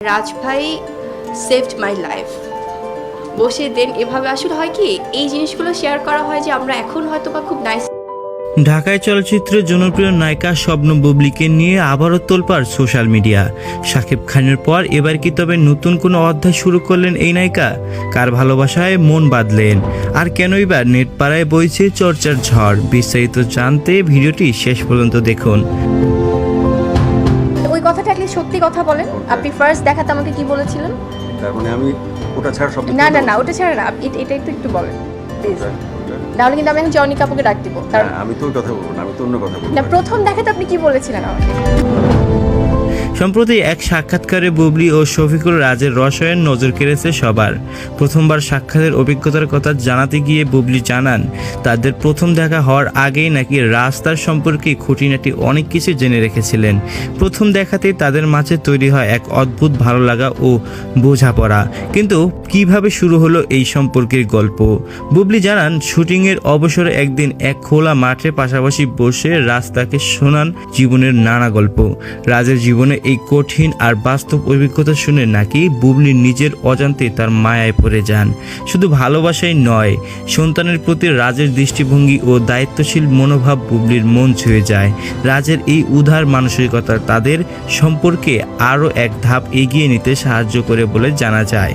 রাজ ভাই saved my life. বসে দেন এভাবে আসলে হয় কি এই জিনিসগুলো শেয়ার করা হয় যে আমরা এখন হয়তো বা খুব নাইস। ঢাকায় চলচ্চিত্রের জনপ্রিয় নায়িকা শবনম বুবলিকে নিয়ে আবারও তোলপাড় সোশ্যাল মিডিয়া। শাকিব খানের পর এবার কি তবে নতুন কোনো অধ্যায় শুরু করলেন এই নায়িকা? কার ভালোবাসায় মন বাঁধলেন? আর কেনই বা নেট পাড়ায় বইছে চর্চার ঝড়? বিস্তারিত জানতে ভিডিওটি শেষ পর্যন্ত দেখুন। ওই কথাটা কি সত্যি কথা বলেন? আপনি ফার্স্ট দেখাতে আমাকে কি বলেছিলেন? তার মানে আমি ওটা ছাড়া সব না না না, ওটা ছাড়া না, এটা একটু বলেন প্লিজ। নাহলে কিন্তু আমি এখন জনি কাপুরকে ডাক দিব। কারণ আমি তোর কথা বলবো না, আমি তো অন্য কথা বলবো। না, প্রথম দেখাতে আপনি কি বলেছিলেন আমাকে? সম্প্রতি এক সাক্ষাৎকারে বুবলি ও শফিকুল রাজের রসায়ন নজর কেড়েছে সবার। প্রথমবার সাক্ষাতের অভিজ্ঞতার কথা জানাতে গিয়ে বুবলি জানান, তাদের প্রথম দেখা হওয়ার আগেই নাকি রাস্তার সম্পর্কে খুঁটিনাটি অনেক কিছু জেনে রেখেছিলেন। প্রথম দেখাতেই তাদের মাঝে তৈরি হয় এক অদ্ভুত ভালো লাগা ও বোঝাপড়া। কিন্তু কিভাবে শুরু হলো এই সম্পর্কের গল্প? বুবলি জানান, শুটিংয়ের অবসরে একদিন এক খোলা মাঠে পাশাপাশি বসে রাজ তাকে শোনান জীবনের নানা গল্প। রাজের জীবনে এই কঠিন আর বাস্তব অভিজ্ঞতা শুনে নাকি বুবলি নিজের অজান্তে তার মায়ায় পড়ে যান। শুধু ভালোবাসাই নয়, সন্তানের প্রতি রাজের দৃষ্টিভঙ্গি ও দায়িত্বশীল মনোভাব বুবলির মন ছুঁয়ে যায়। রাজের এই উদার মানসিকতা তাদের সম্পর্কে আরও এক ধাপ এগিয়ে নিতে সাহায্য করে বলে জানা যায়।